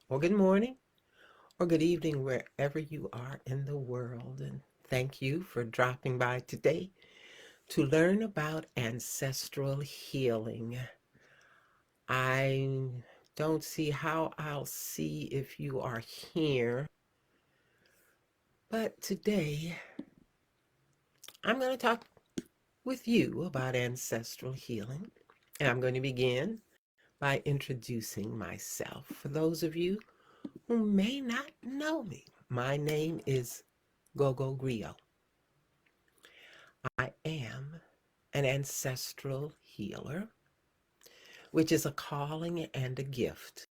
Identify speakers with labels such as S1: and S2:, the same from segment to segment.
S1: or good morning, or good evening, wherever you are in the world. And thank you for dropping by today to learn about ancestral healing. I don't see how I'll see if you are here, but today I'm going to talk with you about ancestral healing. And I'm going to begin by introducing myself. For those of you who may not know me, my name is Gogo Griot. I am an ancestral healer, which is a calling and a gift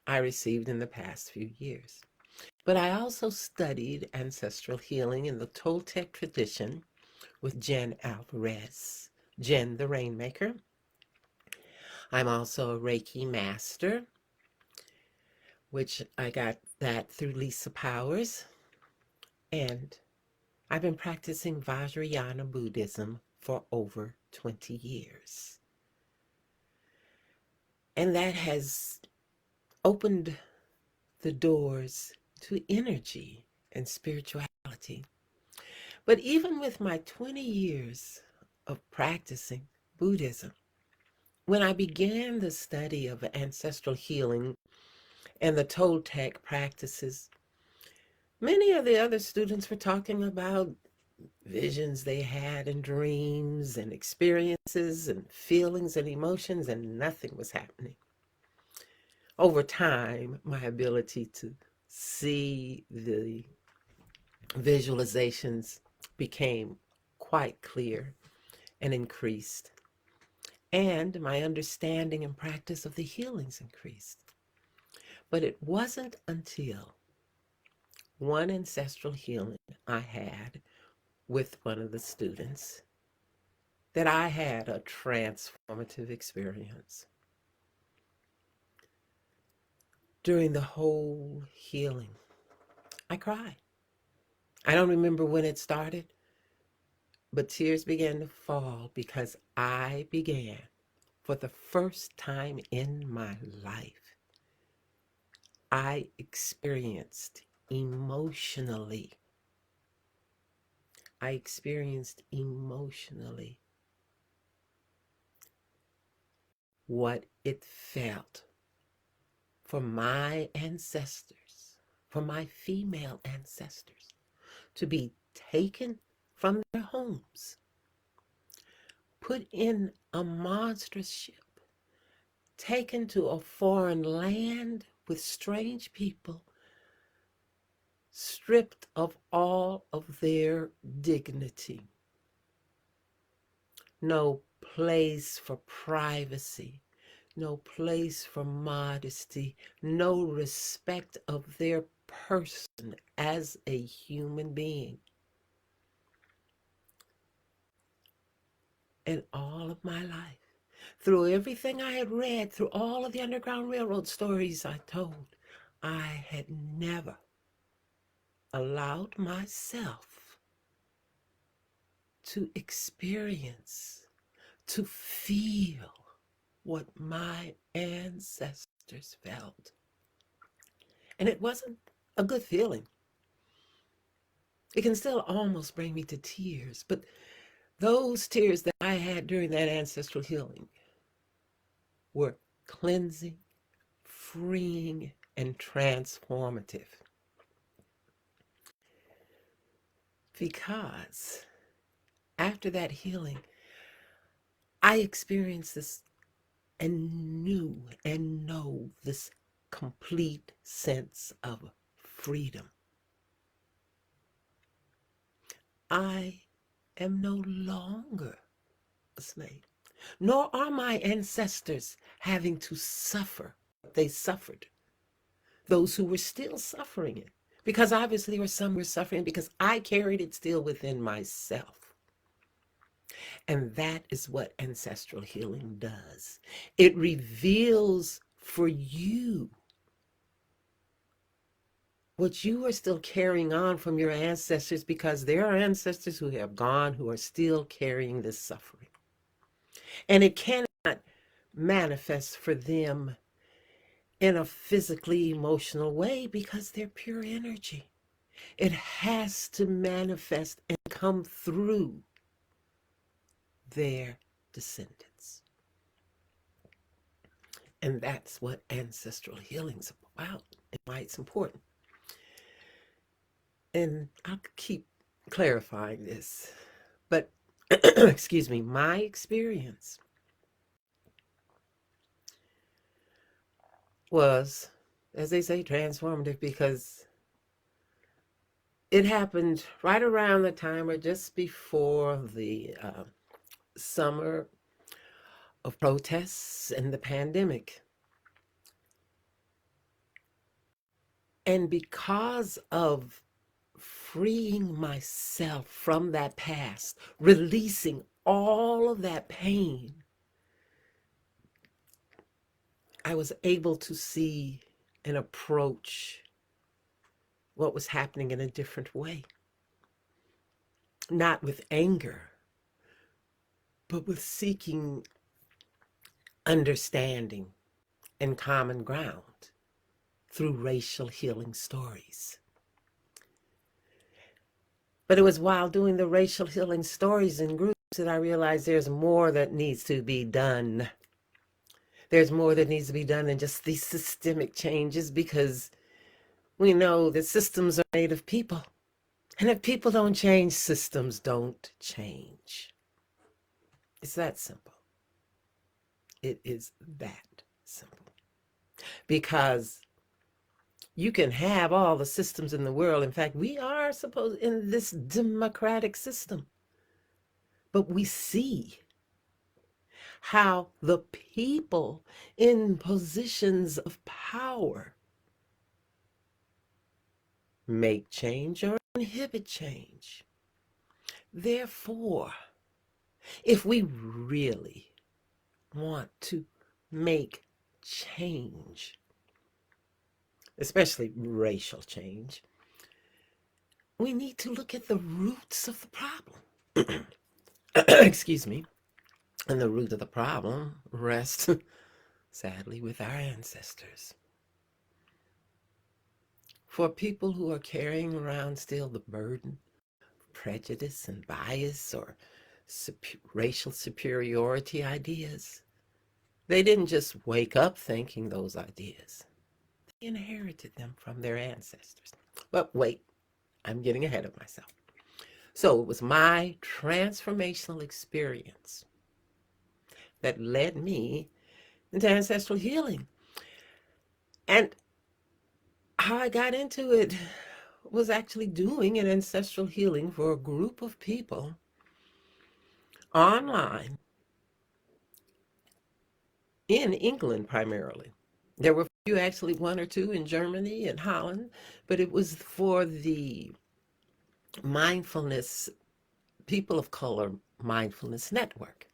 S1: I received in the past few years. But I also studied ancestral healing in the Toltec tradition with Jen Alvarez, Jen the Rainmaker. I'm also a Reiki master, which I got that through Lisa Powers. And I've been practicing Vajrayana Buddhism for over 20 years. And that has opened the doors to energy and spirituality. But even with my 20 years of practicing Buddhism, when I began the study of ancestral healing and the Toltec practices, many of the other students were talking about visions they had and dreams and experiences and feelings and emotions, and nothing was happening. Over time, my ability to see the visualizations became quite clear and increased, and my understanding and practice of the healings increased. But it wasn't until one ancestral healing I had with one of the students that I had a transformative experience. During the whole healing, I cried. I don't remember when it started, but tears began to fall because I began, for the first time in my life, I experienced emotionally. I experienced emotionally what it felt for my ancestors, for my female ancestors, to be taken from their homes, put in a monstrous ship, taken to a foreign land with strange people, stripped of all of their dignity. No place for privacy, no place for modesty, no respect of their person as a human being. In all of my life, through everything I had read, through all of the Underground Railroad stories I told, I had never allowed myself to experience, to feel what my ancestors felt. And it wasn't a good feeling. It can still almost bring me to tears, but those tears that I had during that ancestral healing were cleansing, freeing, and transformative. Because after that healing, I experienced this and knew and know this complete sense of freedom. I am no longer a slave, nor are my ancestors having to suffer what they suffered. Those who were still suffering it, because obviously there were some who were suffering because I carried it still within myself. And that is what ancestral healing does. It reveals for you what you are still carrying on from your ancestors, because there are ancestors who have gone who are still carrying this suffering. And it cannot manifest for them in a physically emotional way because they're pure energy. It has to manifest and come through their descendants. And that's what ancestral healing's about and why it's important. And I'll keep clarifying this, but excuse me, my experience was, as they say, transformative because it happened right around the time or just before the summer of protests and the pandemic. And because of freeing myself from that past, releasing all of that pain, I was able to see and approach what was happening in a different way. Not with anger, but with seeking understanding and common ground through racial healing stories. But it was while doing the racial healing stories in groups that I realized there's more that needs to be done. There's more that needs to be done than just these systemic changes, because we know that systems are made of people. And if people don't change, systems don't change. It's that simple. It is that simple. Because you can have all the systems in the world. In fact, we are supposed in this democratic system. But we see how the people in positions of power make change or inhibit change. Therefore, if we really want to make change, especially racial change, we need to look at the roots of the problem. Excuse me. And the root of the problem rests, sadly, with our ancestors. For people who are carrying around still the burden of prejudice and bias or racial superiority ideas, they didn't just wake up thinking those ideas. They inherited them from their ancestors. But wait, I'm getting ahead of myself. So it was my transformational experience that led me into ancestral healing. And how I got into it was actually doing an ancestral healing for a group of people online in England primarily. There were few, actually one or two in Germany and Holland, but it was for the mindfulness, people of color mindfulness network.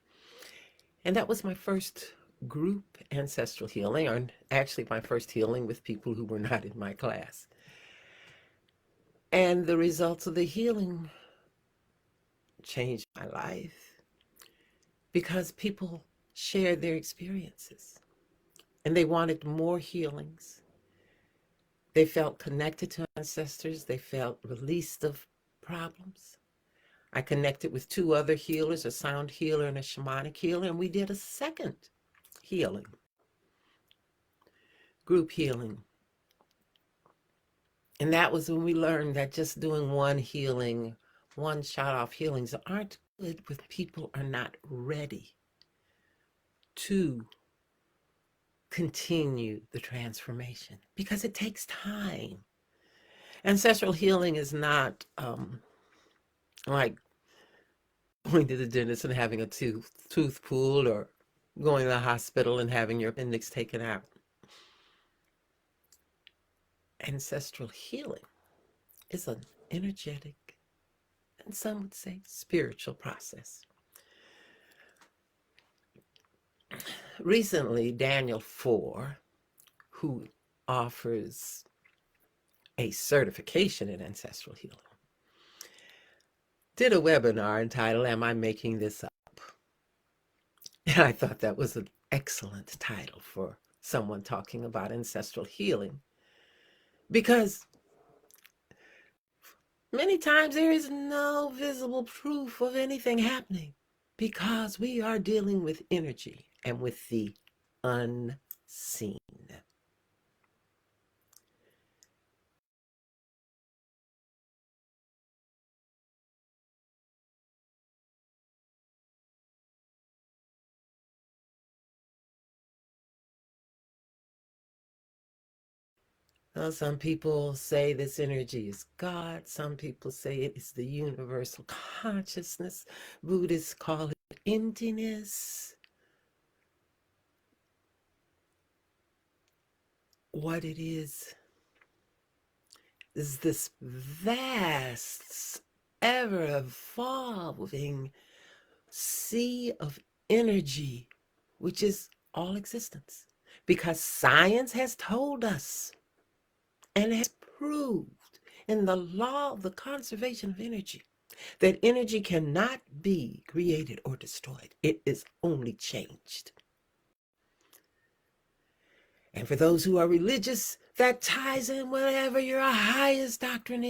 S1: And that was my first group ancestral healing, or actually my first healing with people who were not in my class. And the results of the healing changed my life because people shared their experiences and they wanted more healings. They felt connected to ancestors. They felt released of problems. I connected with two other healers, a sound healer and a shamanic healer, and we did a second healing, group healing. And that was when we learned that just doing one healing, one shot off healings aren't good when people are not ready to continue the transformation, because it takes time. Ancestral healing is not like going to the dentist and having a tooth pulled, or going to the hospital and having your appendix taken out. Ancestral healing is an energetic, and some would say spiritual process. Recently, Daniel 4, who offers a certification in ancestral healing, did a webinar entitled, "Am I Making This Up?" And I thought that was a excellent title for someone talking about ancestral healing, because many times there is no visible proof of anything happening because we are dealing with energy and with the unseen. Well, some people say this energy is God. Some people say it is the universal consciousness. Buddhists call it emptiness. What it is this vast, ever evolving sea of energy, which is all existence. Because science has told us and has proved in the law of the conservation of energy that energy cannot be created or destroyed. It is only changed. And for those who are religious, that ties in whatever your highest doctrine is.